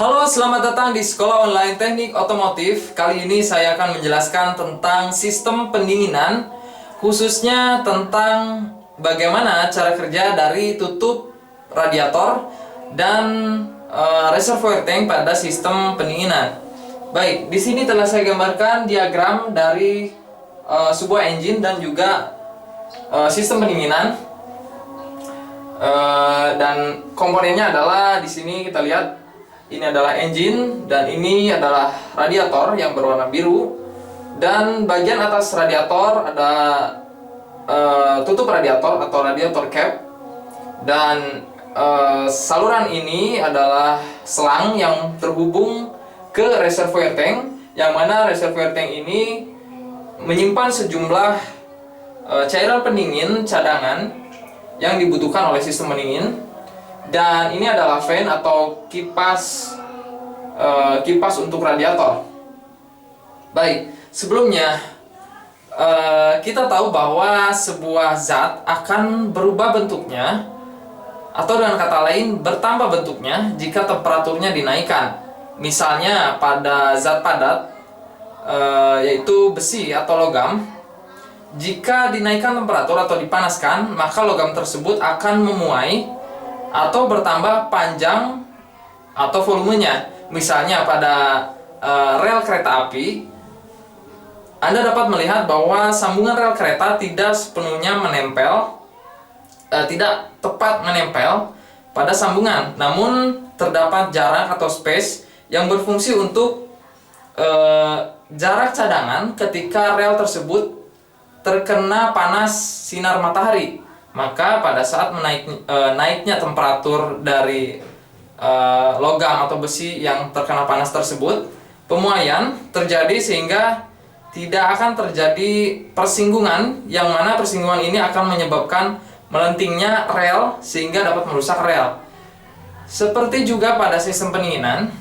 Halo, selamat datang di Sekolah Online Teknik Otomotif. Kali ini saya akan menjelaskan tentang sistem pendinginan, khususnya tentang bagaimana cara kerja dari tutup radiator dan reservoir tank pada sistem pendinginan. Baik, di sini telah saya gambarkan diagram dari sebuah engine dan juga sistem pendinginan. Dan komponennya adalah di sini kita lihat. Ini adalah engine dan ini adalah radiator yang berwarna biru, dan bagian atas radiator ada tutup radiator atau radiator cap, dan saluran ini adalah selang yang terhubung ke reservoir tank, yang mana reservoir tank ini menyimpan sejumlah cairan pendingin cadangan yang dibutuhkan oleh sistem pendingin. Dan ini adalah fan atau kipas untuk radiator. Baik, sebelumnya kita tahu bahwa sebuah zat akan berubah bentuknya, atau dengan kata lain bertambah bentuknya jika temperaturnya dinaikkan. Misalnya pada zat padat, yaitu besi atau logam, jika dinaikkan temperatur atau dipanaskan, maka logam tersebut akan memuai atau bertambah panjang atau volumenya. Misalnya pada rel kereta api, Anda dapat melihat bahwa sambungan rel kereta tidak sepenuhnya menempel, tidak tepat menempel pada sambungan, namun terdapat jarak atau space yang berfungsi untuk jarak cadangan ketika rel tersebut terkena panas sinar matahari. Maka pada saat naiknya temperatur dari logam atau besi yang terkena panas tersebut, pemuaian terjadi sehingga tidak akan terjadi persinggungan, yang mana persinggungan ini akan menyebabkan melentingnya rel sehingga dapat merusak rel. Seperti juga pada sistem pendinginan,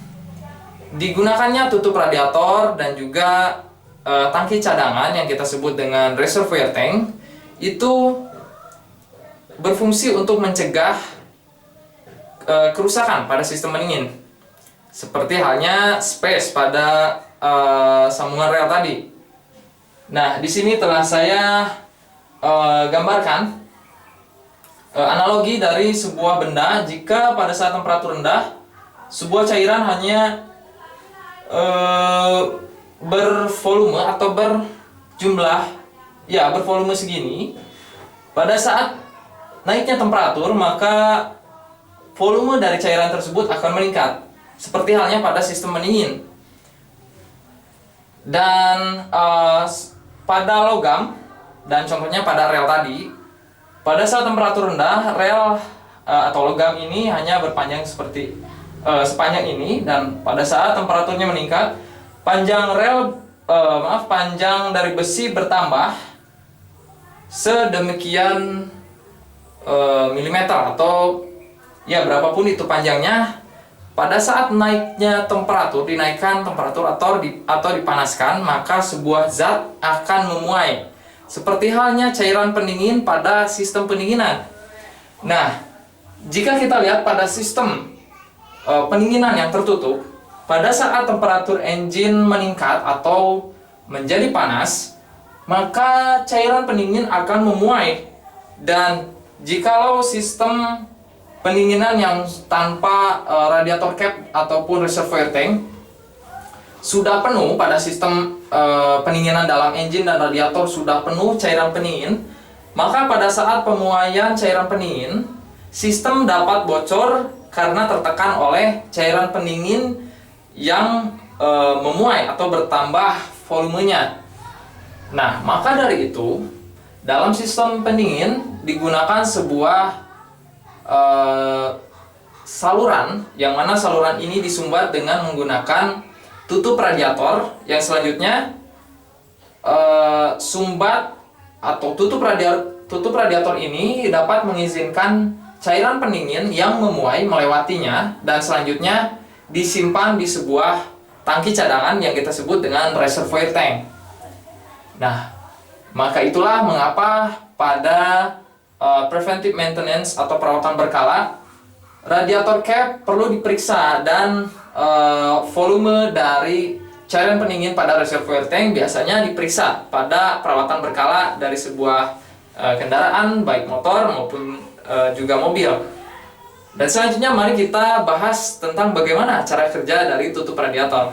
digunakannya tutup radiator dan juga tangki cadangan yang kita sebut dengan reservoir tank itu berfungsi untuk mencegah kerusakan pada sistem pendingin, seperti halnya space pada sambungan rel tadi. Nah, di sini telah saya gambarkan analogi dari sebuah benda. Jika pada saat temperatur rendah, sebuah cairan hanya bervolume atau berjumlah, bervolume segini. Pada saat naiknya temperatur, maka volume dari cairan tersebut akan meningkat, seperti halnya pada sistem pendingin. Dan pada logam, dan contohnya pada rel tadi, pada saat temperatur rendah, rel atau logam ini hanya berpanjang seperti sepanjang ini, dan pada saat temperaturnya meningkat, panjang dari besi bertambah sedemikian milimeter, atau berapapun itu panjangnya. Pada saat dinaikkan temperatur atau dipanaskan, maka sebuah zat akan memuai, seperti halnya cairan pendingin pada sistem pendinginan. Nah, jika kita lihat pada sistem pendinginan yang tertutup, pada saat temperatur engine meningkat atau menjadi panas, maka cairan pendingin akan memuai. Dan jikalau sistem pendinginan yang tanpa radiator cap ataupun reservoir tank sudah penuh, pada sistem pendinginan dalam engine dan radiator sudah penuh cairan pendingin, maka pada saat pemuaian cairan pendingin, sistem dapat bocor karena tertekan oleh cairan pendingin yang memuai atau bertambah volumenya. Nah, maka dari itu, dalam sistem pendingin digunakan sebuah saluran, yang mana saluran ini disumbat dengan menggunakan tutup radiator, yang selanjutnya sumbat atau tutup radiator ini dapat mengizinkan cairan pendingin yang memuai melewatinya, dan selanjutnya disimpan di sebuah tangki cadangan yang kita sebut dengan reservoir tank. Nah, maka itulah mengapa pada preventive maintenance atau perawatan berkala, radiator cap perlu diperiksa dan volume dari cairan pendingin pada reservoir tank biasanya diperiksa pada perawatan berkala dari sebuah kendaraan baik motor maupun juga mobil. Dan selanjutnya mari kita bahas tentang bagaimana cara kerja dari tutup radiator.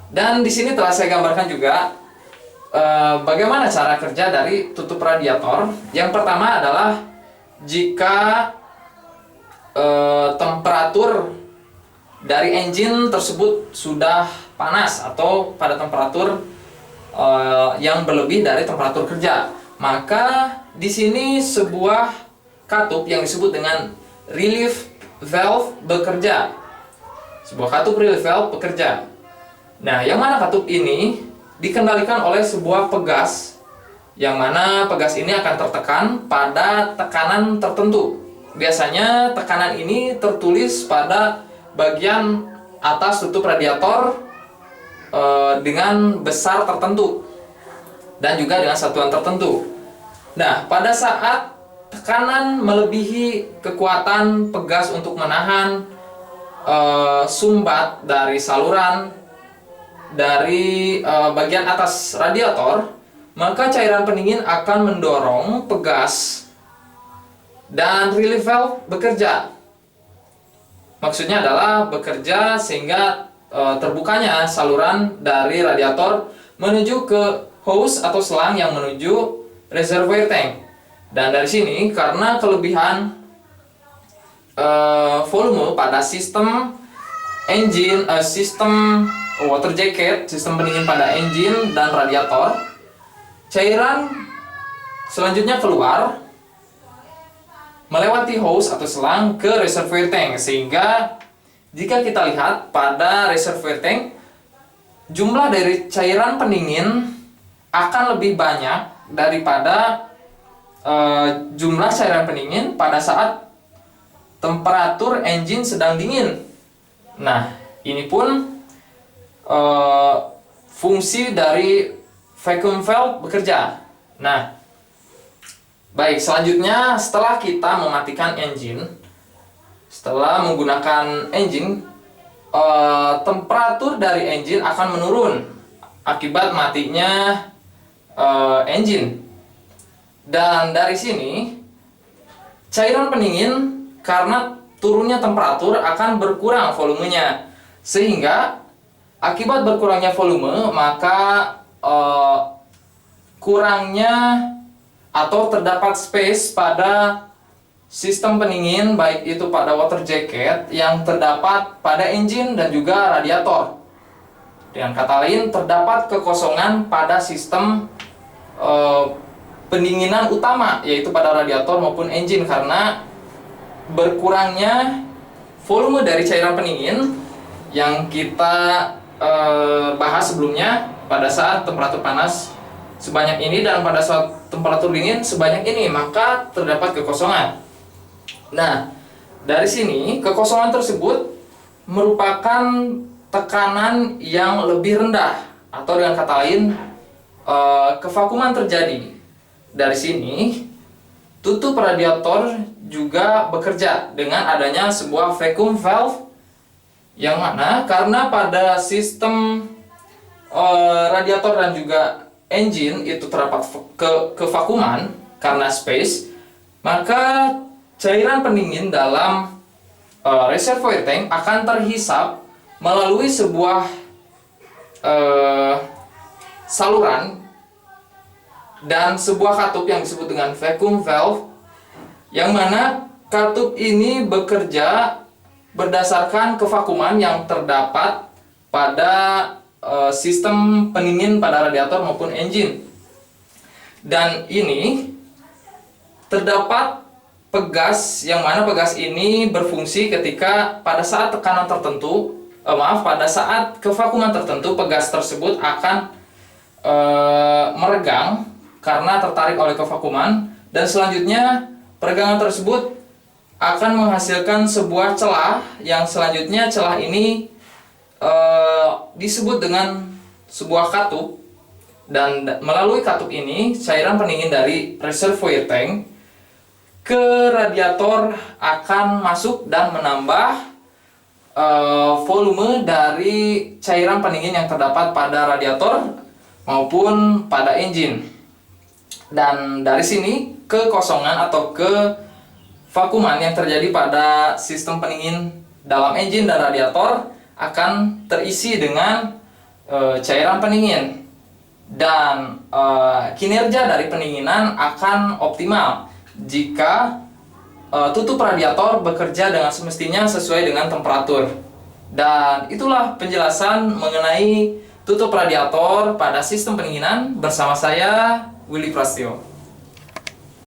Dan di sini telah saya gambarkan juga bagaimana cara kerja dari tutup radiator. Yang pertama adalah jika temperatur dari engine tersebut sudah panas atau pada temperatur yang berlebih dari temperatur kerja, maka di sini sebuah katup yang disebut dengan relief valve bekerja. Sebuah katup relief valve bekerja. Nah, yang mana katup ini dikendalikan oleh sebuah pegas, yang mana pegas ini akan tertekan pada tekanan tertentu. Biasanya tekanan ini tertulis pada bagian atas tutup radiator dengan besar tertentu dan juga dengan satuan tertentu. Nah, pada saat tekanan melebihi kekuatan pegas untuk menahan sumbat dari saluran dari bagian atas radiator, maka cairan pendingin akan mendorong pegas dan relief valve bekerja. Maksudnya adalah bekerja sehingga terbukanya saluran dari radiator menuju ke hose atau selang yang menuju reservoir tank. Dan dari sini karena kelebihan volume pada sistem engine, sistem water jacket, sistem pendingin pada engine dan radiator, cairan selanjutnya keluar melewati hose atau selang ke reservoir tank, sehingga jika kita lihat pada reservoir tank, jumlah dari cairan pendingin akan lebih banyak daripada jumlah cairan pendingin pada saat temperatur engine sedang dingin. Nah, ini pun fungsi dari vacuum valve bekerja. Nah, baik, selanjutnya setelah kita mematikan engine, setelah menggunakan engine, temperatur dari engine akan menurun akibat matinya engine. Dan dari sini, cairan pendingin karena turunnya temperatur akan berkurang volumenya. Sehingga akibat berkurangnya volume, maka kurangnya atau terdapat space pada sistem pendingin, baik itu pada water jacket yang terdapat pada engine dan juga radiator. Dengan kata lain, terdapat kekosongan pada sistem pendinginan utama, yaitu pada radiator maupun engine, karena berkurangnya volume dari cairan pendingin yang kita bahas sebelumnya pada saat temperatur panas sebanyak ini dan pada saat temperatur dingin sebanyak ini, maka terdapat kekosongan. Nah, dari sini kekosongan tersebut merupakan tekanan yang lebih rendah, atau dengan kata lain kevakuman terjadi. Dari sini tutup radiator juga bekerja dengan adanya sebuah vacuum valve, yang mana karena pada sistem radiator dan juga engine itu terdapat kevakuman karena space, maka cairan pendingin dalam reservoir tank akan terhisap melalui sebuah saluran dan sebuah katup yang disebut dengan vacuum valve, yang mana katup ini bekerja berdasarkan kevakuman yang terdapat pada sistem pendingin pada radiator maupun engine. Dan ini terdapat pegas, yang mana pegas ini berfungsi ketika pada saat tekanan tertentu, pada saat kevakuman tertentu, pegas tersebut akan meregang karena tertarik oleh kevakuman, dan selanjutnya peregangan tersebut akan menghasilkan sebuah celah, yang selanjutnya celah ini disebut dengan sebuah katup, dan melalui katup ini cairan pendingin dari reservoir tank ke radiator akan masuk dan menambah volume dari cairan pendingin yang terdapat pada radiator maupun pada engine. Dan dari sini kekosongan atau kevakuman yang terjadi pada sistem pendingin dalam engine dan radiator akan terisi dengan cairan pendingin, dan kinerja dari pendinginan akan optimal jika tutup radiator bekerja dengan semestinya sesuai dengan temperatur. Dan itulah penjelasan mengenai tutup radiator pada sistem pendinginan bersama saya, Willy Prastio.